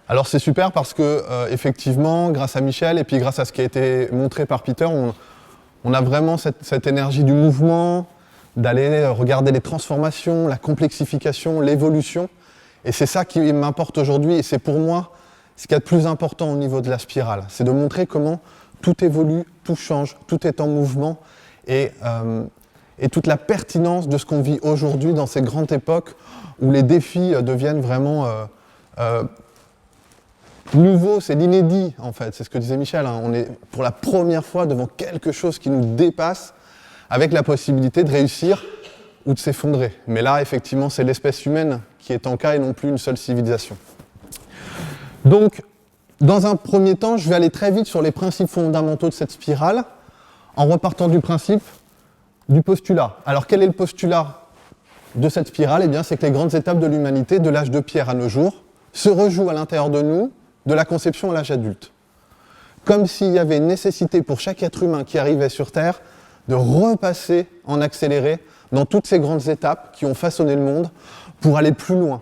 Alors c'est super parce que effectivement, grâce à Michel et puis grâce à ce qui a été montré par Peter, on a vraiment cette énergie du mouvement, d'aller regarder les transformations, la complexification, l'évolution. Et c'est ça qui m'importe aujourd'hui et c'est pour moi ce qu'il y a de plus important au niveau de la spirale. C'est de montrer comment tout évolue, tout change, tout est en mouvement et toute la pertinence de ce qu'on vit aujourd'hui dans ces grandes époques où les défis deviennent vraiment nouveaux, c'est l'inédit en fait, c'est ce que disait Michel, hein. On est pour la première fois devant quelque chose qui nous dépasse avec la possibilité de réussir ou de s'effondrer. Mais là, effectivement, c'est l'espèce humaine qui est en cas et non plus une seule civilisation. Donc, dans un premier temps, je vais aller très vite sur les principes fondamentaux de cette spirale, en repartant du principe du postulat. Alors, quel est le postulat de cette spirale? Eh bien, c'est que les grandes étapes de l'humanité, de l'âge de pierre à nos jours, se rejouent à l'intérieur de nous, de la conception à l'âge adulte. Comme s'il y avait une nécessité pour chaque être humain qui arrivait sur Terre de repasser en accéléré dans toutes ces grandes étapes qui ont façonné le monde pour aller plus loin.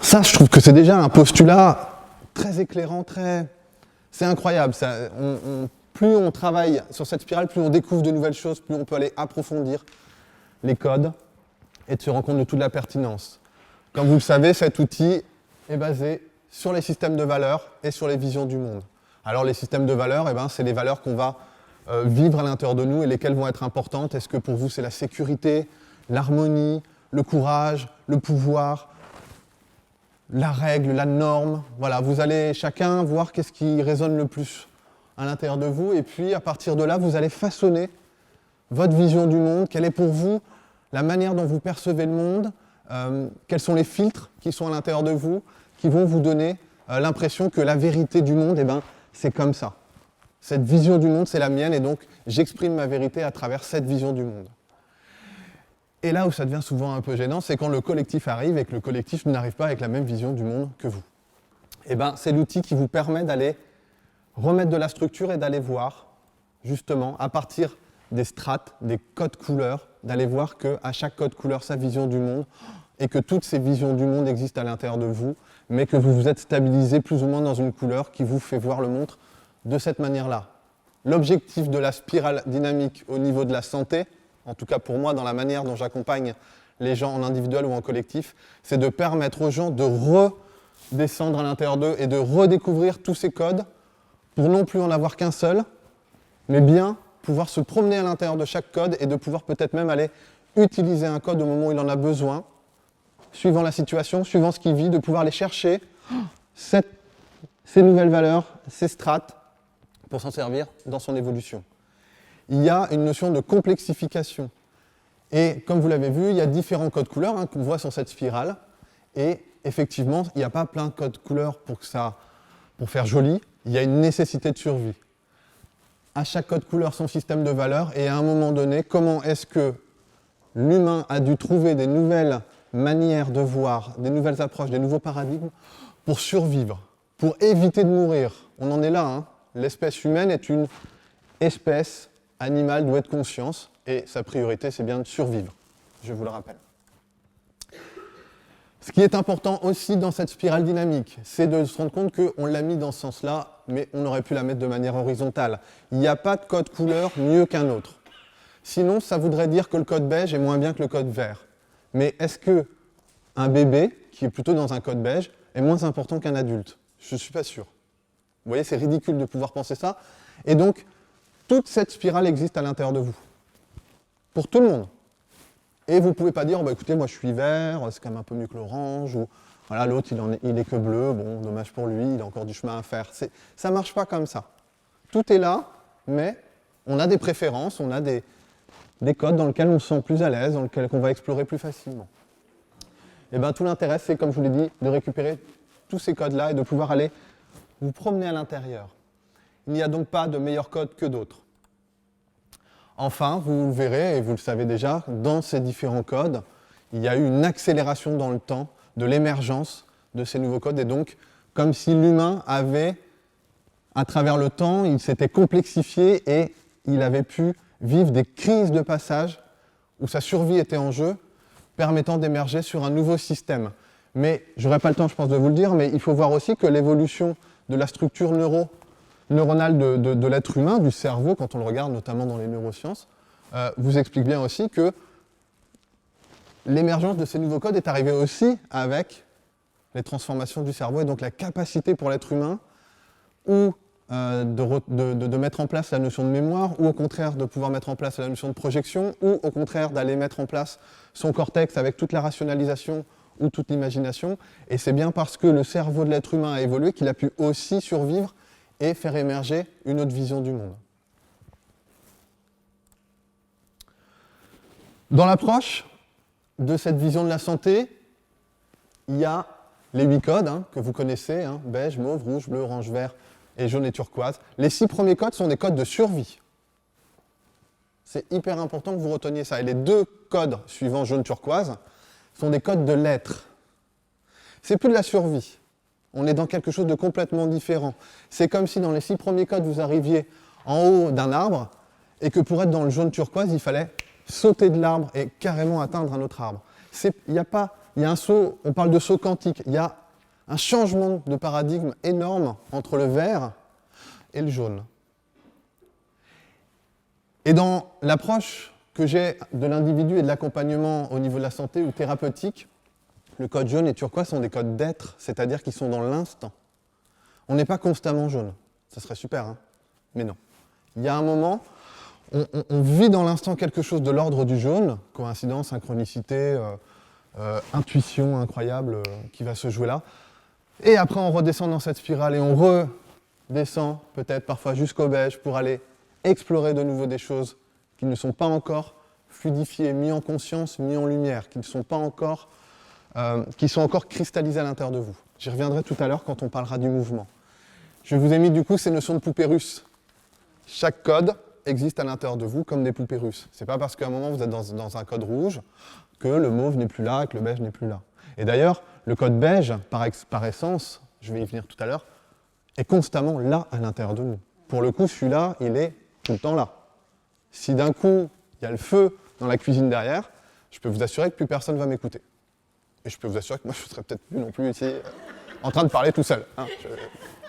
Ça, je trouve que c'est déjà un postulat très éclairant, c'est incroyable. Plus on travaille sur cette spirale, plus on découvre de nouvelles choses, plus on peut aller approfondir les codes et de se rendre compte de toute la pertinence. Comme vous le savez, cet outil est basé sur les systèmes de valeurs et sur les visions du monde. Alors les systèmes de valeurs, c'est les valeurs qu'on va vivre à l'intérieur de nous et lesquelles vont être importantes. Est-ce que pour vous c'est la sécurité, l'harmonie, le courage, le pouvoir, la règle, la norme? Voilà, vous allez chacun voir qu'est-ce qui résonne le plus à l'intérieur de vous et puis à partir de là, vous allez façonner votre vision du monde. Quelle est pour vous la manière dont vous percevez le monde? Quels sont les filtres qui sont à l'intérieur de vous qui vont vous donner l'impression que la vérité du monde, c'est comme ça. Cette vision du monde, c'est la mienne, et donc j'exprime ma vérité à travers cette vision du monde. Et là où ça devient souvent un peu gênant, c'est quand le collectif arrive et que le collectif n'arrive pas avec la même vision du monde que vous. C'est l'outil qui vous permet d'aller remettre de la structure et d'aller voir, justement, à partir des strates, des codes couleurs, d'aller voir qu'à chaque code couleur, sa vision du monde, et que toutes ces visions du monde existent à l'intérieur de vous, mais que vous vous êtes stabilisé plus ou moins dans une couleur qui vous fait voir le monde de cette manière-là. L'objectif de la spirale dynamique au niveau de la santé, en tout cas pour moi, dans la manière dont j'accompagne les gens en individuel ou en collectif, c'est de permettre aux gens de redescendre à l'intérieur d'eux et de redécouvrir tous ces codes pour non plus en avoir qu'un seul, mais bien pouvoir se promener à l'intérieur de chaque code et de pouvoir peut-être même aller utiliser un code au moment où il en a besoin, suivant la situation, suivant ce qu'il vit, de pouvoir aller chercher ces nouvelles valeurs, ces strates, pour s'en servir dans son évolution. Il y a une notion de complexification. Et comme vous l'avez vu, il y a différents codes couleurs qu'on voit sur cette spirale. Et effectivement, il n'y a pas plein de codes couleurs pour faire joli. Il y a une nécessité de survie. À chaque code couleur, son système de valeurs. Et à un moment donné, comment est-ce que l'humain a dû trouver des nouvelles manières de voir, des nouvelles approches, des nouveaux paradigmes pour survivre, pour éviter de mourir. On en est là, hein. L'espèce humaine est une espèce animale douée de conscience et sa priorité, c'est bien de survivre, je vous le rappelle. Ce qui est important aussi dans cette spirale dynamique, c'est de se rendre compte qu'on l'a mis dans ce sens-là, mais on aurait pu la mettre de manière horizontale. Il n'y a pas de code couleur mieux qu'un autre. Sinon, ça voudrait dire que le code beige est moins bien que le code vert. Mais est-ce qu'un bébé, qui est plutôt dans un code beige, est moins important qu'un adulte? Je ne suis pas sûr. Vous voyez, c'est ridicule de pouvoir penser ça. Et donc, toute cette spirale existe à l'intérieur de vous. Pour tout le monde. Et vous ne pouvez pas dire, écoutez, moi je suis vert, c'est quand même un peu mieux que l'orange, ou voilà, l'autre il est que bleu, bon, dommage pour lui, il a encore du chemin à faire. Ça ne marche pas comme ça. Tout est là, mais on a des préférences, on a des codes dans lesquels on se sent plus à l'aise, dans lesquels on va explorer plus facilement. Et tout l'intérêt, c'est, comme je vous l'ai dit, de récupérer tous ces codes-là et de pouvoir aller vous promener à l'intérieur. Il n'y a donc pas de meilleur code que d'autres. Enfin, vous le verrez, et vous le savez déjà, dans ces différents codes, il y a eu une accélération dans le temps de l'émergence de ces nouveaux codes, et donc, comme si l'humain avait, à travers le temps, il s'était complexifié et il avait pu vivre des crises de passage où sa survie était en jeu, permettant d'émerger sur un nouveau système. Mais je n'aurai pas le temps, je pense, de vous le dire, mais il faut voir aussi que l'évolution de la structure neuronale de l'être humain, du cerveau, quand on le regarde notamment dans les neurosciences, vous explique bien aussi que l'émergence de ces nouveaux codes est arrivée aussi avec les transformations du cerveau et donc la capacité pour l'être humain ou de mettre en place la notion de mémoire, ou au contraire de pouvoir mettre en place la notion de projection, ou au contraire d'aller mettre en place son cortex avec toute la rationalisation ou toute l'imagination. Et c'est bien parce que le cerveau de l'être humain a évolué qu'il a pu aussi survivre et faire émerger une autre vision du monde. Dans l'approche de cette vision de la santé, il y a les 8 codes que vous connaissez, beige, mauve, rouge, bleu, orange, vert et jaune et turquoise. Les 6 premiers codes sont des codes de survie. C'est hyper important que vous reteniez ça. Et les 2 codes suivants, jaune, turquoise, sont des codes de l'être. C'est plus de la survie. On est dans quelque chose de complètement différent. C'est comme si dans les 6 premiers codes, vous arriviez en haut d'un arbre et que pour être dans le jaune turquoise, il fallait sauter de l'arbre et carrément atteindre un autre arbre. Il y a un saut, on parle de saut quantique, il y a un changement de paradigme énorme entre le vert et le jaune. Et dans l'approche que j'ai de l'individu et de l'accompagnement au niveau de la santé ou thérapeutique, le code jaune et turquoise sont des codes d'être, c'est-à-dire qu'ils sont dans l'instant. On n'est pas constamment jaune. Ça serait super, mais non. Il y a un moment, on vit dans l'instant quelque chose de l'ordre du jaune, coïncidence, synchronicité, intuition incroyable qui va se jouer là. Et après, on redescend dans cette spirale et on redescend peut-être parfois jusqu'au beige pour aller explorer de nouveau des choses qui ne sont pas encore fluidifiées, mis en conscience, mis en lumière, qui sont encore cristallisées à l'intérieur de vous. J'y reviendrai tout à l'heure quand on parlera du mouvement. Je vous ai mis du coup ces notions de poupées russes. Chaque code existe à l'intérieur de vous comme des poupées russes. C'est pas parce qu'à un moment vous êtes dans un code rouge que le mauve n'est plus là, que le beige n'est plus là. Et d'ailleurs, le code beige, par essence, je vais y venir tout à l'heure, est constamment là à l'intérieur de nous. Pour le coup, celui-là, il est tout le temps là. Si d'un coup, il y a le feu dans la cuisine derrière, je peux vous assurer que plus personne ne va m'écouter. Et je peux vous assurer que moi, je ne serais peut-être plus non plus ici en train de parler tout seul.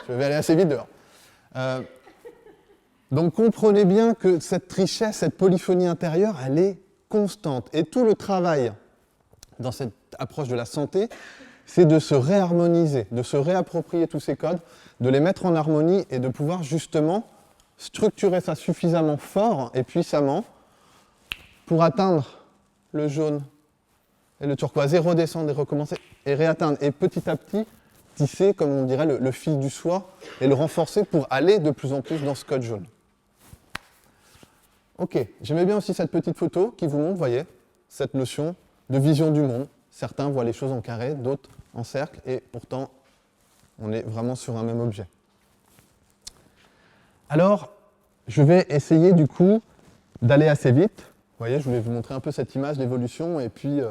Je vais aller assez vite dehors. Donc comprenez bien que cette richesse, cette polyphonie intérieure, elle est constante. Et tout le travail dans cette approche de la santé, c'est de se réharmoniser, de se réapproprier tous ces codes, de les mettre en harmonie et de pouvoir justement structurer ça suffisamment fort et puissamment pour atteindre le jaune et le turquoise et redescendre et recommencer et réatteindre. Et petit à petit, tisser, comme on dirait, le fil du soie et le renforcer pour aller de plus en plus dans ce code jaune. Ok, j'aimais bien aussi cette petite photo qui vous montre, vous voyez, cette notion de vision du monde. Certains voient les choses en carré, d'autres en cercle, et pourtant, on est vraiment sur un même objet. Alors, je vais essayer du coup d'aller assez vite. Vous voyez, je voulais vous montrer un peu cette image d'évolution et puis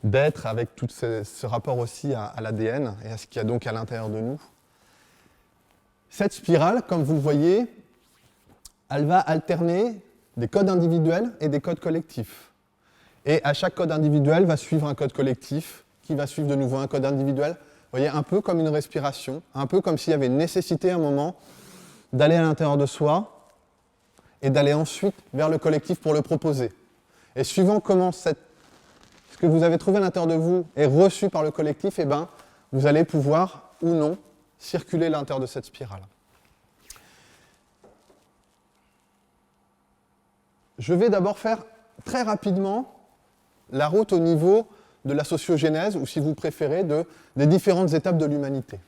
d'être avec tout ce rapport aussi à l'ADN et à ce qu'il y a donc à l'intérieur de nous. Cette spirale, comme vous le voyez, elle va alterner des codes individuels et des codes collectifs. Et à chaque code individuel va suivre un code collectif, qui va suivre de nouveau un code individuel. Vous voyez, un peu comme une respiration, un peu comme s'il y avait une nécessité à un moment d'aller à l'intérieur de soi et d'aller ensuite vers le collectif pour le proposer. Et suivant comment ce que vous avez trouvé à l'intérieur de vous est reçu par le collectif, eh ben, vous allez pouvoir ou non circuler à l'intérieur de cette spirale. Je vais d'abord faire très rapidement la route au niveau de la sociogénèse, ou si vous préférez, des différentes étapes de l'humanité.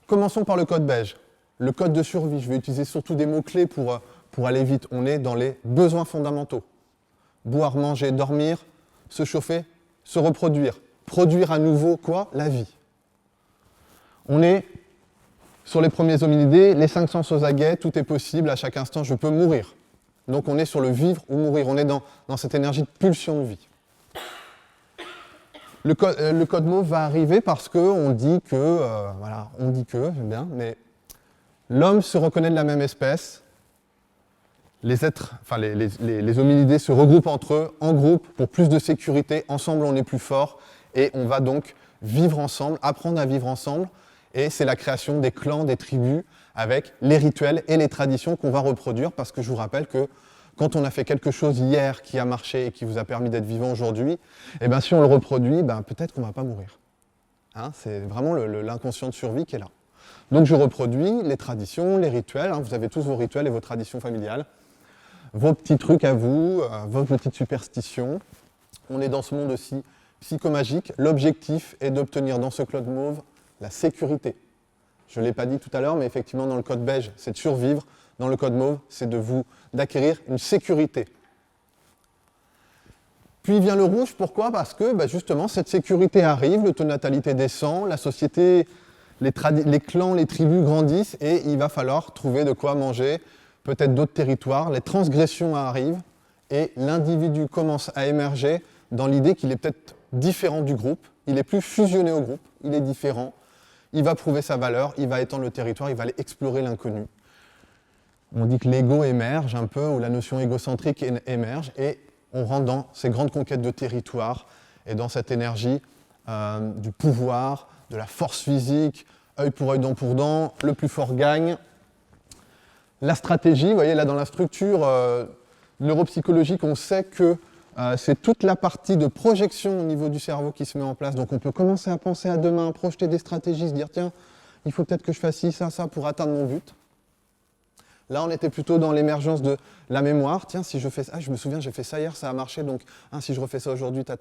Commençons par le code beige, le code de survie. Je vais utiliser surtout des mots-clés pour aller vite. On est dans les besoins fondamentaux. Boire, manger, dormir, se chauffer, se reproduire. Produire à nouveau quoi? La vie. On est sur les premiers hominidés, les 5 sens aux aguets, tout est possible, à chaque instant je peux mourir. Donc on est sur le vivre ou mourir, on est dans cette énergie de pulsion de vie. Le code mauve va arriver parce qu'on dit que, j'aime bien, mais l'homme se reconnaît de la même espèce, les hominidés se regroupent entre eux, en groupe, pour plus de sécurité, ensemble on est plus fort, et on va donc vivre ensemble, apprendre à vivre ensemble, et c'est la création des clans, des tribus, avec les rituels et les traditions qu'on va reproduire, parce que je vous rappelle que quand on a fait quelque chose hier qui a marché et qui vous a permis d'être vivant aujourd'hui, eh ben, si on le reproduit, ben, peut-être qu'on ne va pas mourir. Hein, c'est vraiment l'inconscient de survie qui est là. Donc je reproduis les traditions, les rituels, hein, vous avez tous vos rituels et vos traditions familiales, vos petits trucs à vous, vos petites superstitions. On est dans ce monde aussi psychomagique. L'objectif est d'obtenir dans ce code mauve la sécurité. Je ne l'ai pas dit tout à l'heure, mais effectivement dans le code beige, c'est de survivre. Dans le code mauve, c'est d'acquérir une sécurité. Puis vient le rouge, pourquoi ? Parce que justement, cette sécurité arrive, le taux de natalité descend, la société, les clans, les tribus grandissent et il va falloir trouver de quoi manger, peut-être d'autres territoires, les transgressions arrivent et l'individu commence à émerger dans l'idée qu'il est peut-être différent du groupe, il est plus fusionné au groupe, il est différent, il va prouver sa valeur, il va étendre le territoire, il va aller explorer l'inconnu. On dit que l'ego émerge un peu, ou la notion égocentrique émerge, et on rentre dans ces grandes conquêtes de territoire, et dans cette énergie du pouvoir, de la force physique, œil pour œil, dent pour dent, le plus fort gagne. La stratégie, vous voyez là dans la structure neuropsychologique, on sait que c'est toute la partie de projection au niveau du cerveau qui se met en place, donc on peut commencer à penser à demain, projeter des stratégies, se dire tiens, il faut peut-être que je fasse ci, ça pour atteindre mon but. Là, on était plutôt dans l'émergence de la mémoire. Tiens, si je fais ça, je me souviens, j'ai fait ça hier, ça a marché, donc si je refais ça aujourd'hui, ta.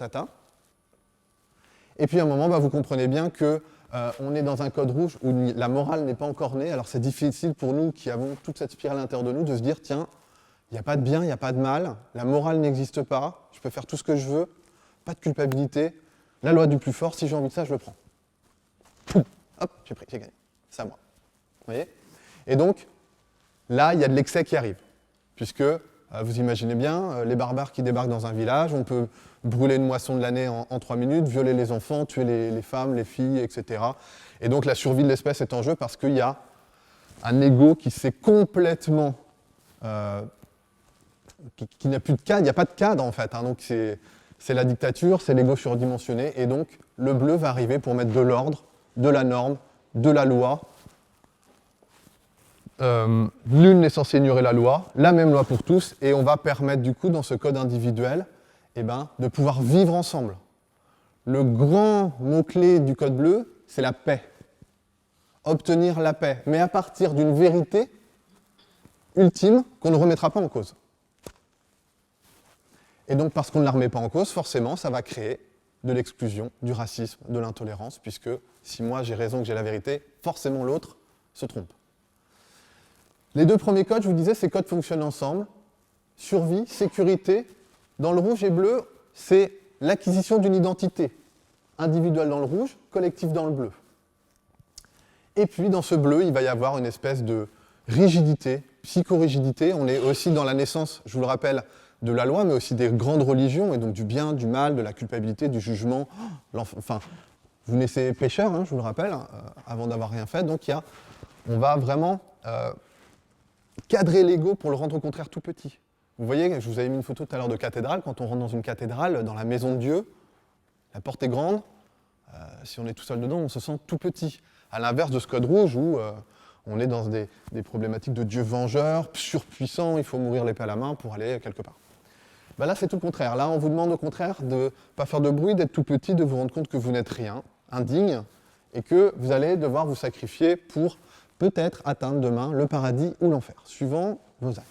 Et puis à un moment, vous comprenez bien qu'on est dans un code rouge où la morale n'est pas encore née. Alors c'est difficile pour nous qui avons toute cette spirale à l'intérieur de nous de se dire, tiens, il n'y a pas de bien, il n'y a pas de mal, la morale n'existe pas, je peux faire tout ce que je veux, pas de culpabilité, la loi du plus fort, si j'ai envie de ça, je le prends. Poum, hop, j'ai pris, j'ai gagné, c'est à moi. Vous voyez ? Et donc, là, il y a de l'excès qui arrive, puisque, vous imaginez bien, les barbares qui débarquent dans un village, on peut brûler une moisson de l'année en 3 minutes, violer les enfants, tuer les femmes, les filles, etc. Et donc la survie de l'espèce est en jeu parce qu'il y a un ego qui s'est complètement... qui n'a plus de cadre, il n'y a pas de cadre en fait, hein, donc c'est la dictature, c'est l'ego surdimensionné, et donc le bleu va arriver pour mettre de l'ordre, de la norme, de la loi. Nul n'est censé ignorer la loi, la même loi pour tous, et on va permettre du coup dans ce code individuel de pouvoir vivre ensemble. Le grand mot-clé du code bleu, c'est la paix. Obtenir la paix, mais à partir d'une vérité ultime qu'on ne remettra pas en cause. Et donc parce qu'on ne la remet pas en cause, forcément, ça va créer de l'exclusion, du racisme, de l'intolérance, puisque si moi j'ai raison, que j'ai la vérité, forcément l'autre se trompe. Les deux premiers codes, je vous disais, ces codes fonctionnent ensemble. Survie, sécurité. Dans le rouge et bleu, c'est l'acquisition d'une identité. Individuelle dans le rouge, collective dans le bleu. Et puis dans ce bleu, il va y avoir une espèce de rigidité, psychorigidité. On est aussi dans la naissance, je vous le rappelle, de la loi, mais aussi des grandes religions, et donc du bien, du mal, de la culpabilité, du jugement. Enfin, vous naissez pécheur, hein, je vous le rappelle, avant d'avoir rien fait. Donc on va vraiment cadrer l'ego pour le rendre au contraire tout petit. Vous voyez, je vous avais mis une photo tout à l'heure de cathédrale. Quand on rentre dans une cathédrale, dans la maison de Dieu, la porte est grande. Si on est tout seul dedans, on se sent tout petit. À l'inverse de ce code rouge où on est dans des problématiques de Dieu vengeur, surpuissant, il faut mourir l'épée à la main pour aller quelque part. Là, c'est tout le contraire. Là, on vous demande au contraire de ne pas faire de bruit, d'être tout petit, de vous rendre compte que vous n'êtes rien, indigne, et que vous allez devoir vous sacrifier pour peut-être atteindre demain le paradis ou l'enfer, suivant vos actes.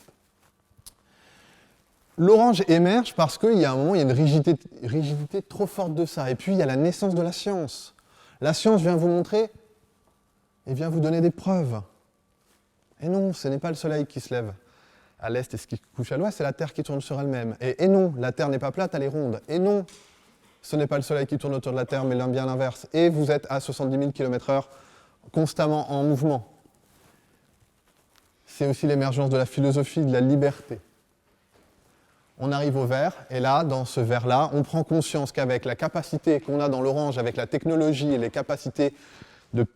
L'orange émerge parce qu'il y a un moment, il y a une rigidité trop forte de ça. Et puis, il y a la naissance de la science. La science vient vous montrer et vient vous donner des preuves. Et non, ce n'est pas le soleil qui se lève à l'est et ce qui couche à l'ouest, c'est la Terre qui tourne sur elle-même. Et non, la Terre n'est pas plate, elle est ronde. Et non, ce n'est pas le soleil qui tourne autour de la Terre, mais bien l'inverse. Et vous êtes à 70 000 km/h constamment en mouvement. C'est aussi l'émergence de la philosophie de la liberté. On arrive au vert, et là, dans ce vert-là, on prend conscience qu'avec la capacité qu'on a dans l'orange, avec la technologie et les capacités de...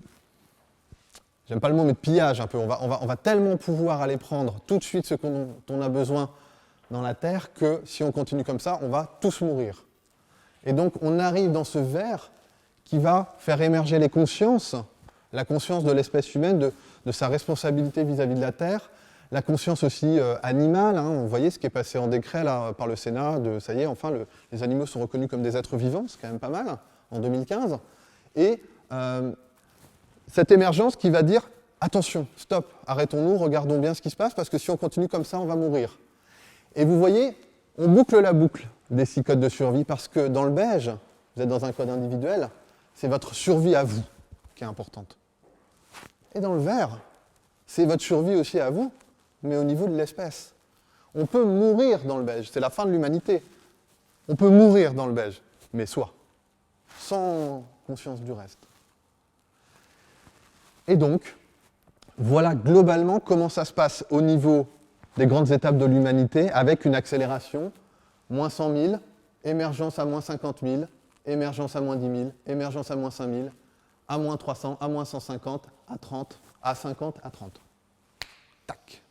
J'aime pas le mot, mais de pillage un peu. On va tellement pouvoir aller prendre tout de suite ce dont on a besoin dans la Terre que si on continue comme ça, on va tous mourir. Et donc on arrive dans ce vers qui va faire émerger les consciences, la conscience de l'espèce humaine, de sa responsabilité vis-à-vis de la Terre, la conscience aussi animale. Vous voyez ce qui est passé en décret là, par le Sénat, ça y est, enfin les animaux sont reconnus comme des êtres vivants, c'est quand même pas mal, en 2015. Et cette émergence qui va dire « Attention, stop, arrêtons-nous, regardons bien ce qui se passe, parce que si on continue comme ça, on va mourir. » Et vous voyez, on boucle la boucle des 6 codes de survie, parce que dans le beige, vous êtes dans un code individuel, c'est votre survie à vous qui est importante. Et dans le vert, c'est votre survie aussi à vous, mais au niveau de l'espèce. On peut mourir dans le beige, c'est la fin de l'humanité. On peut mourir dans le beige, mais soi, sans conscience du reste. Et donc, voilà globalement comment ça se passe au niveau des grandes étapes de l'humanité, avec une accélération, moins 100 000, émergence à moins 50 000, émergence à moins 10 000, émergence à moins 5 000, à moins 300, à moins 150, à 30, à 50, à 30. Tac.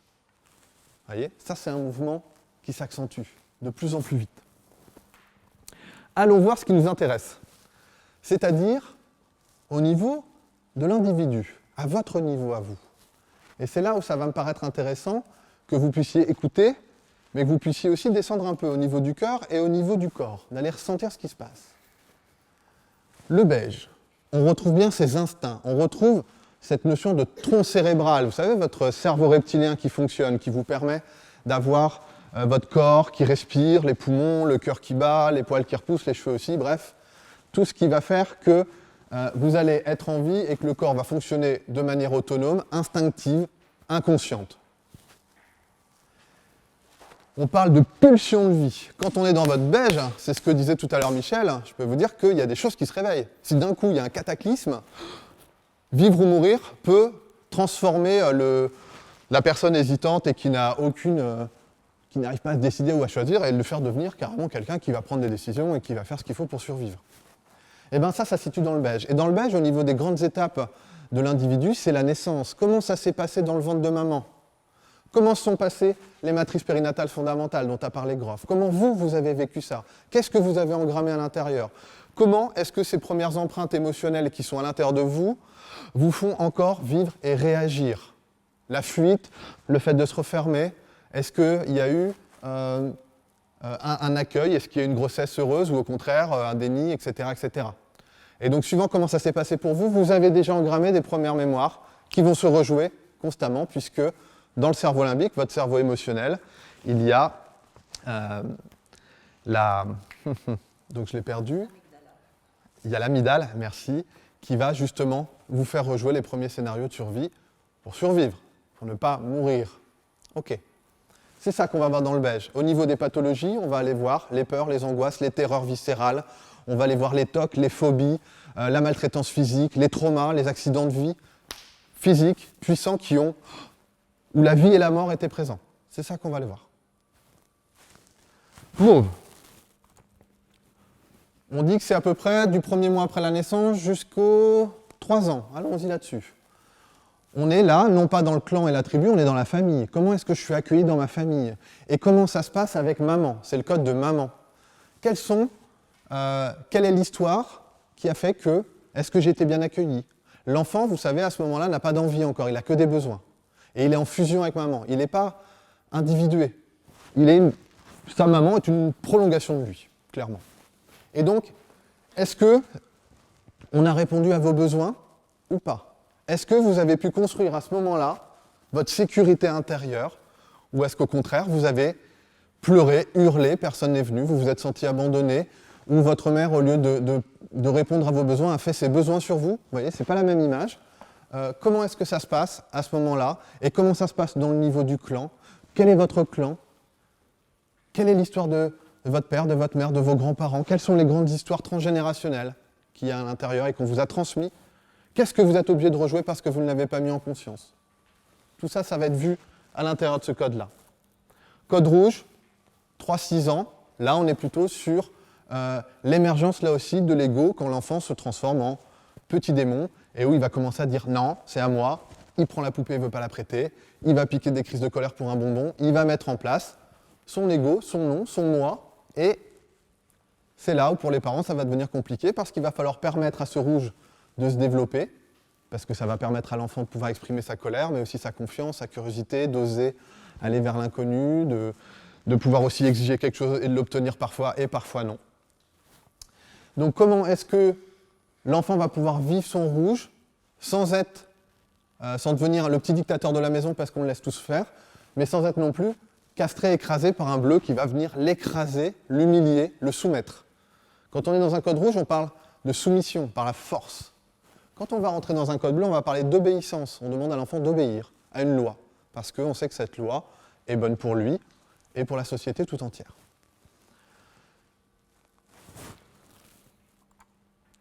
Vous voyez, ça c'est un mouvement qui s'accentue de plus en plus vite. Allons voir ce qui nous intéresse, c'est-à-dire au niveau de l'individu, à votre niveau à vous. Et c'est là où ça va me paraître intéressant que vous puissiez écouter, mais que vous puissiez aussi descendre un peu au niveau du cœur et au niveau du corps, d'aller ressentir ce qui se passe. Le beige, on retrouve bien ces instincts, on retrouve cette notion de tronc cérébral, vous savez, votre cerveau reptilien qui fonctionne, qui vous permet d'avoir votre corps qui respire, les poumons, le cœur qui bat, les poils qui repoussent, les cheveux aussi, bref, tout ce qui va faire que vous allez être en vie et que le corps va fonctionner de manière autonome, instinctive, inconsciente. On parle de pulsion de vie. Quand on est dans votre beige, c'est ce que disait tout à l'heure Michel, je peux vous dire qu'il y a des choses qui se réveillent. Si d'un coup il y a un cataclysme, vivre ou mourir peut transformer la personne hésitante et qui n'a qui n'arrive pas à se décider ou à choisir et le faire devenir carrément quelqu'un qui va prendre des décisions et qui va faire ce qu'il faut pour survivre. Et bien ça se situe dans le beige. Et dans le beige, au niveau des grandes étapes de l'individu, c'est la naissance. Comment ça s'est passé dans le ventre de maman ? Comment se sont passées les matrices périnatales fondamentales dont a parlé Groff ? Comment vous avez vécu ça ? Qu'est-ce que vous avez engrammé à l'intérieur ? Comment est-ce que ces premières empreintes émotionnelles qui sont à l'intérieur de vous font encore vivre et réagir ? La fuite, le fait de se refermer, est-ce qu'il y a eu un accueil ? Est-ce qu'il y a eu une grossesse heureuse ou au contraire un déni, etc., etc. Et donc, suivant comment ça s'est passé pour vous, vous avez déjà engrammé des premières mémoires qui vont se rejouer constamment, puisque dans le cerveau limbique, votre cerveau émotionnel, il y a donc je l'ai perdu. Il y a l'amygdale, merci, qui va justement vous faire rejouer les premiers scénarios de survie pour survivre, pour ne pas mourir. Ok. C'est ça qu'on va voir dans le beige. Au niveau des pathologies, on va aller voir les peurs, les angoisses, les terreurs viscérales, on va aller voir les tocs, les phobies, la maltraitance physique, les traumas, les accidents de vie physiques, puissants, où la vie et la mort étaient présents. C'est ça qu'on va aller voir. Mauve. On dit que c'est à peu près du premier mois après la naissance jusqu'aux 3 ans. Allons-y là-dessus. On est là, non pas dans le clan et la tribu, on est dans la famille. Comment est-ce que je suis accueilli dans ma famille ? Et comment ça se passe avec maman ? C'est le code de maman. Quelle est l'histoire qui a fait que, est-ce que j'ai été bien accueilli ? L'enfant, vous savez, à ce moment-là, n'a pas d'envie encore, il n'a que des besoins. Et il est en fusion avec maman. Il n'est pas individué. Sa maman est une prolongation de lui, clairement. Et donc, est-ce que on a répondu à vos besoins ou pas ? Est-ce que vous avez pu construire à ce moment-là votre sécurité intérieure ou est-ce qu'au contraire, vous avez pleuré, hurlé, personne n'est venu, vous vous êtes senti abandonné ou votre mère, au lieu de répondre à vos besoins, a fait ses besoins sur vous ? Vous voyez, ce n'est pas la même image. Comment est-ce que ça se passe à ce moment-là ? Et comment ça se passe dans le niveau du clan ? Quel est votre clan ? Quelle est l'histoire de votre père, de votre mère, de vos grands-parents ? Quelles sont les grandes histoires transgénérationnelles qu'il y a à l'intérieur et qu'on vous a transmis ? Qu'est-ce que vous êtes obligé de rejouer parce que vous ne l'avez pas mis en conscience ? Tout ça, ça va être vu à l'intérieur de ce code-là. Code rouge, 3-6 ans. Là, on est plutôt sur l'émergence, là aussi, de l'ego quand l'enfant se transforme en petit démon et où il va commencer à dire « non, c'est à moi ». Il prend la poupée, il ne veut pas la prêter. Il va piquer des crises de colère pour un bonbon. Il va mettre en place son ego, son nom, son moi. Et c'est là où pour les parents ça va devenir compliqué parce qu'il va falloir permettre à ce rouge de se développer, parce que ça va permettre à l'enfant de pouvoir exprimer sa colère, mais aussi sa confiance, sa curiosité, d'oser aller vers l'inconnu, de pouvoir aussi exiger quelque chose et de l'obtenir parfois et parfois non. Donc comment est-ce que l'enfant va pouvoir vivre son rouge sans devenir le petit dictateur de la maison parce qu'on le laisse tous faire, mais sans être non plus castré, écrasé par un bleu qui va venir l'écraser, l'humilier, le soumettre. Quand on est dans un code rouge, on parle de soumission par la force. Quand on va rentrer dans un code bleu, on va parler d'obéissance. On demande à l'enfant d'obéir à une loi, parce qu'on sait que cette loi est bonne pour lui et pour la société tout entière.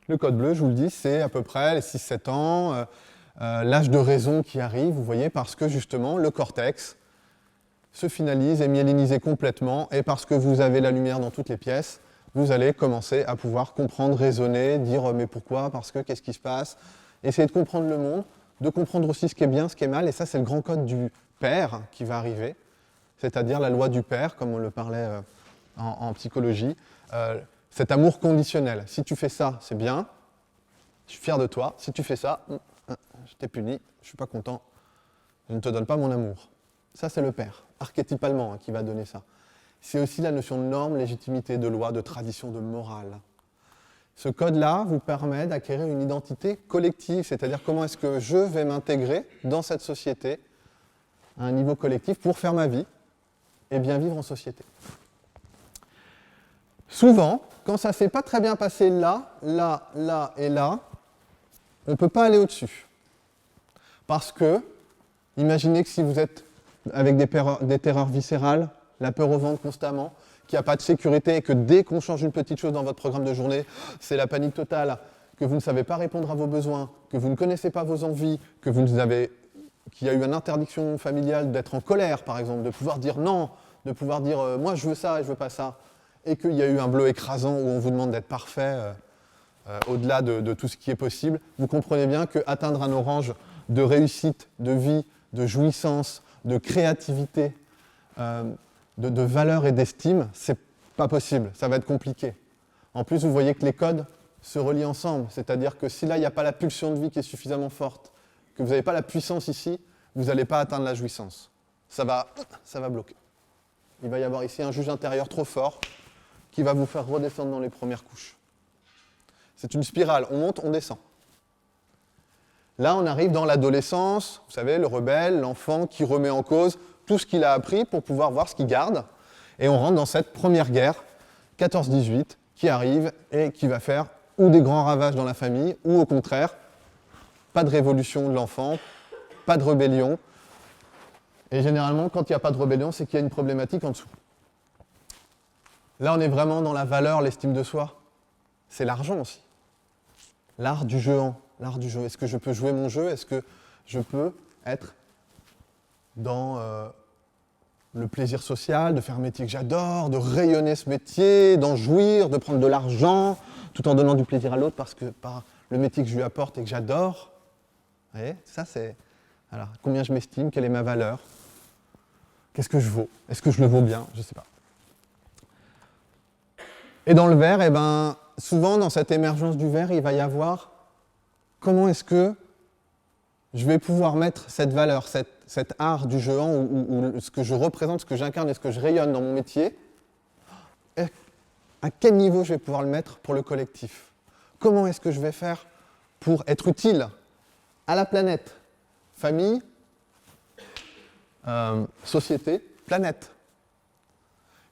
Le code bleu, je vous le dis, c'est à peu près les 6-7 ans, l'âge de raison qui arrive, vous voyez, parce que justement, le cortex se finalise, est myélinisé complètement, et parce que vous avez la lumière dans toutes les pièces, vous allez commencer à pouvoir comprendre, raisonner, dire mais pourquoi, parce que, qu'est-ce qui se passe, essayer de comprendre le monde, de comprendre aussi ce qui est bien, ce qui est mal, et ça c'est le grand code du père qui va arriver, c'est-à-dire la loi du père, comme on le parlait en psychologie, cet amour conditionnel. Si tu fais ça, c'est bien, je suis fier de toi, si tu fais ça, je t'ai puni, je ne suis pas content, je ne te donne pas mon amour. Ça c'est le père, archétypalement, qui va donner ça. C'est aussi la notion de norme, légitimité, de loi, de tradition, de morale. Ce code-là vous permet d'acquérir une identité collective, c'est-à-dire comment est-ce que je vais m'intégrer dans cette société à un niveau collectif pour faire ma vie et bien vivre en société. Souvent, quand ça ne s'est pas très bien passé là, là, là et là, on ne peut pas aller au-dessus. Parce que, imaginez que si vous êtes avec des terreurs viscérales, la peur au ventre constamment, qu'il n'y a pas de sécurité et que dès qu'on change une petite chose dans votre programme de journée, c'est la panique totale, que vous ne savez pas répondre à vos besoins, que vous ne connaissez pas vos envies, qu'il y a eu une interdiction familiale d'être en colère, par exemple, de pouvoir dire non, de pouvoir dire moi je veux ça et je veux pas ça, et qu'il y a eu un bleu écrasant où on vous demande d'être parfait au-delà de tout ce qui est possible, vous comprenez bien qu'atteindre un orange de réussite, de vie, de jouissance, de créativité, de valeur et d'estime, c'est pas possible, ça va être compliqué. En plus, vous voyez que les codes se relient ensemble, c'est-à-dire que si là, il n'y a pas la pulsion de vie qui est suffisamment forte, que vous n'avez pas la puissance ici, vous n'allez pas atteindre la jouissance. Ça va bloquer. Il va y avoir ici un juge intérieur trop fort qui va vous faire redescendre dans les premières couches. C'est une spirale, on monte, on descend. Là, on arrive dans l'adolescence, vous savez, le rebelle, l'enfant qui remet en cause tout ce qu'il a appris pour pouvoir voir ce qu'il garde. Et on rentre dans cette première guerre, 14-18, qui arrive et qui va faire ou des grands ravages dans la famille, ou au contraire, pas de révolution de l'enfant, pas de rébellion. Et généralement, quand il n'y a pas de rébellion, c'est qu'il y a une problématique en dessous. Là, on est vraiment dans la valeur, l'estime de soi. C'est l'argent aussi. L'art du jeu. L'art du jeu. Est-ce que je peux jouer mon jeu? Est-ce que je peux être dans le plaisir social, de faire un métier que j'adore, de rayonner ce métier, d'en jouir, de prendre de l'argent, tout en donnant du plaisir à l'autre parce que par le métier que je lui apporte et que j'adore. Vous voyez, ça c'est... Alors, combien je m'estime? Quelle est ma valeur? Qu'est-ce que je vaux? Est-ce que je le vaux bien? Je ne sais pas. Et dans le vert, souvent dans cette émergence du vert, il va y avoir comment est-ce que je vais pouvoir mettre cette valeur, cet art du jeu ou ce que je représente, ce que j'incarne et ce que je rayonne dans mon métier, à quel niveau je vais pouvoir le mettre pour le collectif? Comment est-ce que je vais faire pour être utile à la planète? Famille, société, planète.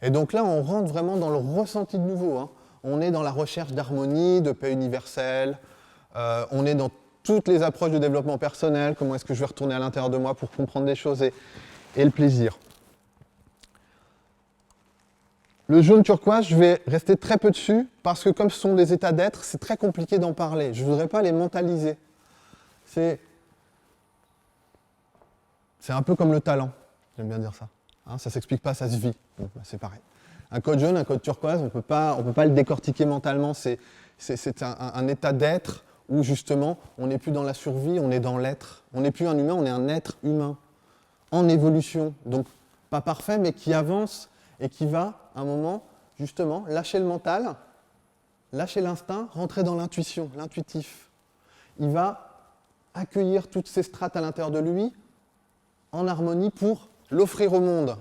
Et donc là, on rentre vraiment dans le ressenti de nouveau. Hein. On est dans la recherche d'harmonie, de paix universelle, on est dans toutes les approches de développement personnel, comment est-ce que je vais retourner à l'intérieur de moi pour comprendre des choses et le plaisir. Le jaune turquoise, je vais rester très peu dessus, parce que comme ce sont des états d'être, c'est très compliqué d'en parler. Je ne voudrais pas les mentaliser. C'est un peu comme le talent, j'aime bien dire ça. Hein, ça ne s'explique pas, ça se vit. Donc, c'est pareil. Un code jaune, un code turquoise, on ne peut pas le décortiquer mentalement. C'est un état d'être où justement, on n'est plus dans la survie, on est dans l'être. On n'est plus un humain, on est un être humain, en évolution. Donc, pas parfait, mais qui avance et qui va, à un moment, justement, lâcher le mental lâcher l'instinct, rentrer dans l'intuition, l'intuitif. Il va accueillir toutes ces strates à l'intérieur de lui en harmonie pour l'offrir au monde,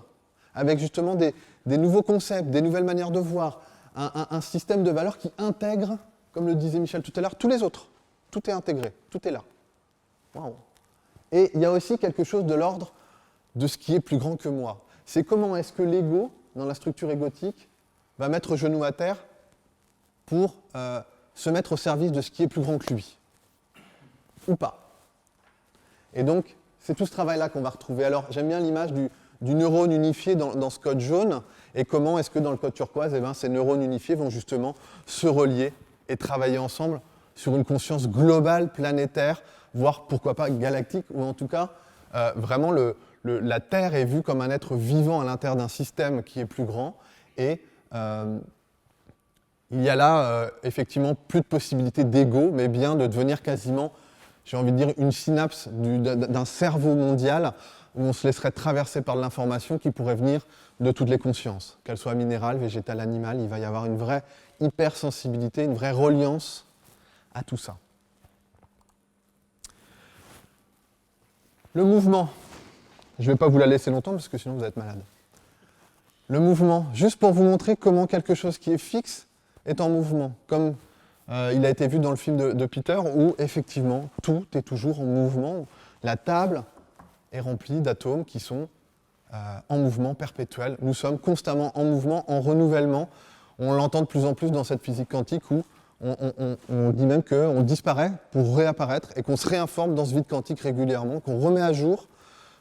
avec justement des nouveaux concepts, des nouvelles manières de voir, un système de valeurs qui intègre, comme le disait Michel tout à l'heure, tous les autres. Tout est intégré, tout est là. Waouh. Et il y a aussi quelque chose de l'ordre de ce qui est plus grand que moi. C'est comment est-ce que l'ego, dans la structure égotique, va mettre genou à terre pour se mettre au service de ce qui est plus grand que lui. Ou pas. Et donc, c'est tout ce travail-là qu'on va retrouver. Alors, j'aime bien l'image du neurone unifié dans ce code jaune, et comment est-ce que dans le code turquoise, ces neurones unifiés vont justement se relier et travailler ensemble sur une conscience globale, planétaire, voire pourquoi pas galactique, ou en tout cas, vraiment la Terre est vue comme un être vivant à l'intérieur d'un système qui est plus grand, et il y a là effectivement plus de possibilités d'ego, mais bien de devenir quasiment, j'ai envie de dire, une synapse d'un cerveau mondial où on se laisserait traverser par de l'information qui pourrait venir de toutes les consciences, qu'elles soient minérales, végétales, animales. Il va y avoir une vraie hypersensibilité, une vraie reliance à tout ça. Le mouvement, je ne vais pas vous la laisser longtemps parce que sinon vous êtes malade. Le mouvement, juste pour vous montrer comment quelque chose qui est fixe est en mouvement, comme il a été vu dans le film de Peter, où effectivement tout est toujours en mouvement. La table est remplie d'atomes qui sont en mouvement perpétuel. Nous sommes constamment en mouvement, en renouvellement. On l'entend de plus en plus dans cette physique quantique où on dit même qu'on disparaît pour réapparaître et qu'on se réinforme dans ce vide quantique régulièrement, qu'on remet à jour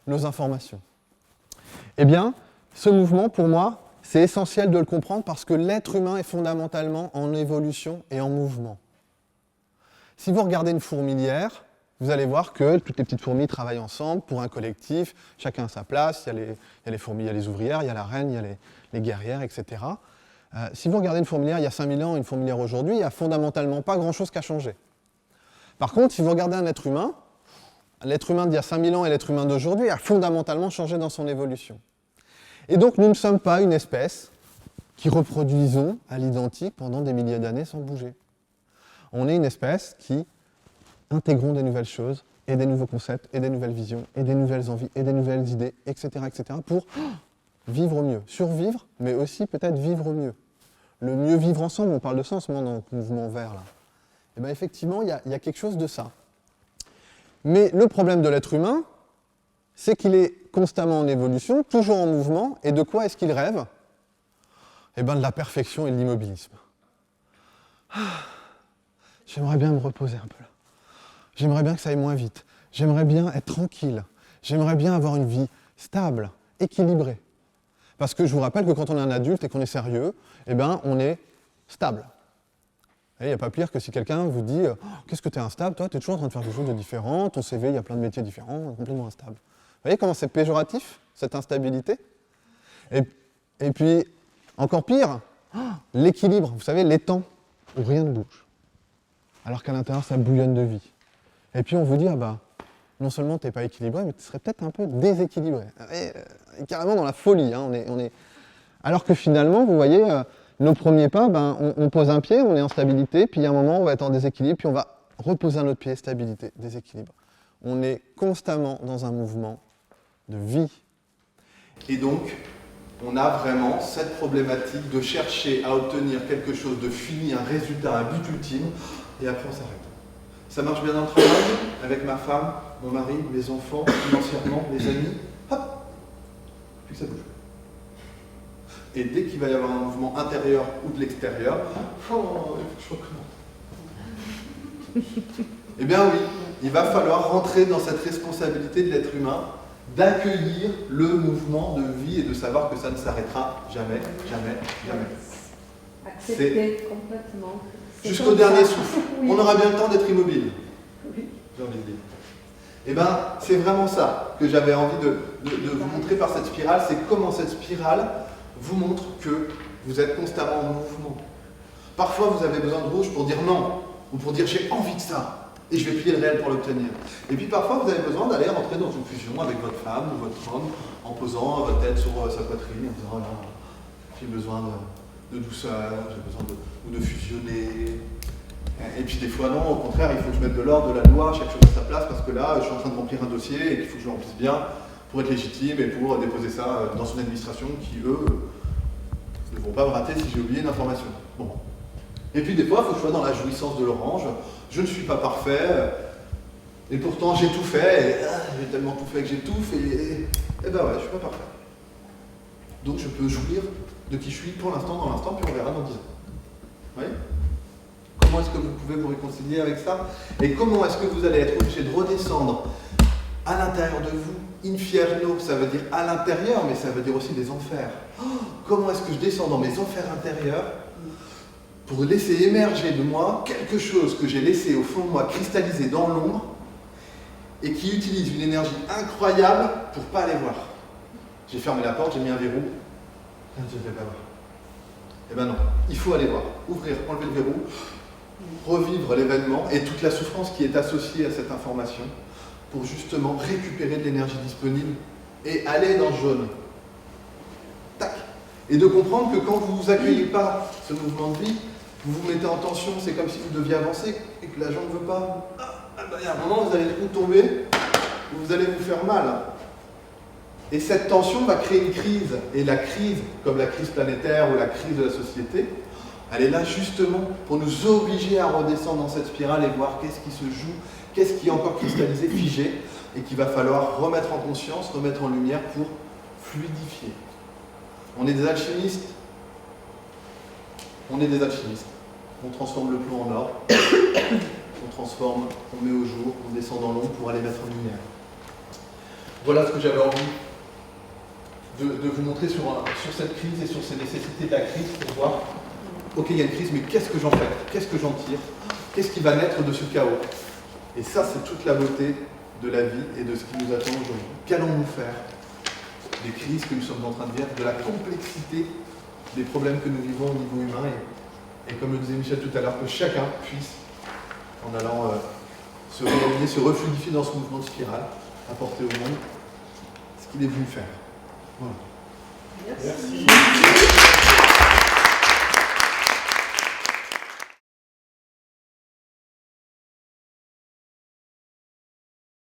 nos informations. Eh bien, ce mouvement, pour moi, c'est essentiel de le comprendre parce que l'être humain est fondamentalement en évolution et en mouvement. Si vous regardez une fourmilière, vous allez voir que toutes les petites fourmis travaillent ensemble pour un collectif, chacun à sa place, il y a les fourmis, il y a les ouvrières, il y a la reine, il y a les guerrières, etc. Si vous regardez une fourmilière il y a 5000 ans et une fourmilière aujourd'hui, il n'y a fondamentalement pas grand-chose qui a changé. Par contre, si vous regardez un être humain, l'être humain d'il y a 5000 ans et l'être humain d'aujourd'hui a fondamentalement changé dans son évolution. Et donc nous ne sommes pas une espèce qui reproduisons à l'identique pendant des milliers d'années sans bouger. On est une espèce qui intégrons des nouvelles choses, et des nouveaux concepts, et des nouvelles visions, et des nouvelles envies, et des nouvelles idées, etc., pour vivre mieux. Survivre, mais aussi peut-être vivre mieux. Le mieux vivre ensemble, on parle de ça en ce moment dans le mouvement vert, là. Et bien effectivement, il y a quelque chose de ça. Mais le problème de l'être humain, c'est qu'il est constamment en évolution, toujours en mouvement, et de quoi est-ce qu'il rêve ? Eh bien de la perfection et de l'immobilisme. J'aimerais bien me reposer un peu là. J'aimerais bien que ça aille moins vite. J'aimerais bien être tranquille. J'aimerais bien avoir une vie stable, équilibrée. Parce que je vous rappelle que quand on est un adulte et qu'on est sérieux, eh ben on est stable. Il n'y a pas pire que si quelqu'un vous dit « Qu'est-ce que tu es instable, toi, tu es toujours en train de faire des choses de différents, ton CV, il y a plein de métiers différents, complètement instable. » Vous voyez comment c'est péjoratif, cette instabilité ? Et puis, encore pire, l'équilibre, vous savez, les temps où rien ne bouge. Alors qu'à l'intérieur, ça bouillonne de vie. Et puis on vous dit, non seulement tu n'es pas équilibré, mais tu serais peut-être un peu déséquilibré. Et carrément dans la folie. Hein, on est... Alors que finalement, vous voyez, nos premiers pas, on pose un pied, on est en stabilité, puis il y a un moment, on va être en déséquilibre, puis on va reposer un autre pied, stabilité, déséquilibre. On est constamment dans un mouvement de vie. Et donc, on a vraiment cette problématique de chercher à obtenir quelque chose de fini, un résultat, un but ultime, et après on s'arrête. Ça marche bien dans le travail, avec ma femme, mon mari, mes enfants, financièrement, mes amis, hop, puis ça bouge. Et dès qu'il va y avoir un mouvement intérieur ou de l'extérieur, il faut que je recommence. Eh bien oui, il va falloir rentrer dans cette responsabilité de l'être humain, d'accueillir le mouvement de vie et de savoir que ça ne s'arrêtera jamais, jamais, jamais. Accepter complètement. Jusqu'au dernier souffle. Oui. On aura bien le temps d'être immobile. Oui. J'ai envie de dire. Eh bien, c'est vraiment ça que j'avais envie de vous montrer par cette spirale, c'est comment cette spirale vous montre que vous êtes constamment en mouvement. Parfois, vous avez besoin de rouge pour dire non, ou pour dire j'ai envie de ça, et je vais plier le réel pour l'obtenir. Et puis parfois, vous avez besoin d'aller rentrer dans une fusion avec votre femme ou votre homme, en posant votre tête sur sa poitrine, en disant oh là, j'ai besoin de douceur, j'ai besoin de fusionner. Et puis des fois non, au contraire, il faut que je mette de l'ordre, de la loi, chaque chose à sa place, parce que là, je suis en train de remplir un dossier et qu'il faut que je le remplisse bien pour être légitime et pour déposer ça dans une administration qui, eux, ne vont pas me rater si j'ai oublié une information. Bon. Et puis des fois, il faut que je sois dans la jouissance de l'orange. Je ne suis pas parfait, et pourtant j'ai tout fait, et j'ai tellement tout fait que j'étouffe, et ben ouais, je suis pas parfait. Donc je peux jouir de qui je suis pour l'instant, dans l'instant, puis on verra dans 10 ans. Vous voyez ? Comment est-ce que vous pouvez vous réconcilier avec ça? Et comment est-ce que vous allez être obligé de redescendre à l'intérieur de vous, infierno, ça veut dire à l'intérieur, mais ça veut dire aussi des enfers. Oh, comment est-ce que je descends dans mes enfers intérieurs pour laisser émerger de moi quelque chose que j'ai laissé au fond de moi cristalliser dans l'ombre et qui utilise une énergie incroyable pour ne pas aller voir. J'ai fermé la porte, j'ai mis un verrou, je ne vais pas voir. Eh ben non, il faut aller voir, ouvrir, enlever le verrou, revivre l'événement et toute la souffrance qui est associée à cette information pour justement récupérer de l'énergie disponible et aller dans le jaune. Tac. Et de comprendre que quand vous n'accueillez pas ce mouvement de vie, vous vous mettez en tension, c'est comme si vous deviez avancer et que la jambe ne veut pas. Il y a un moment, vous allez tomber, vous allez vous faire mal. Et cette tension va créer une crise. Et la crise, comme la crise planétaire ou la crise de la société, elle est là justement pour nous obliger à redescendre dans cette spirale et voir qu'est-ce qui se joue, qu'est-ce qui est encore cristallisé, figé, et qu'il va falloir remettre en conscience, remettre en lumière pour fluidifier. On est des alchimistes. On est des alchimistes. On transforme le plomb en or, on transforme, on met au jour, on descend dans l'ombre pour aller mettre en lumière. Voilà ce que j'avais envie de vous montrer sur cette crise et sur ces nécessités de la crise pour voir, ok, il y a une crise, mais qu'est-ce que j'en fais? Qu'est-ce que j'en tire? Qu'est-ce qui va naître de ce chaos? Et ça, c'est toute la beauté de la vie et de ce qui nous attend aujourd'hui. Qu'allons-nous faire des crises que nous sommes en train de vivre, de la complexité des problèmes que nous vivons au niveau humain et comme le disait Michel tout à l'heure, que chacun puisse, en allant se réaligner, se refluidifier dans ce mouvement de spirale, apporter au monde ce qu'il est venu faire. Voilà. Merci.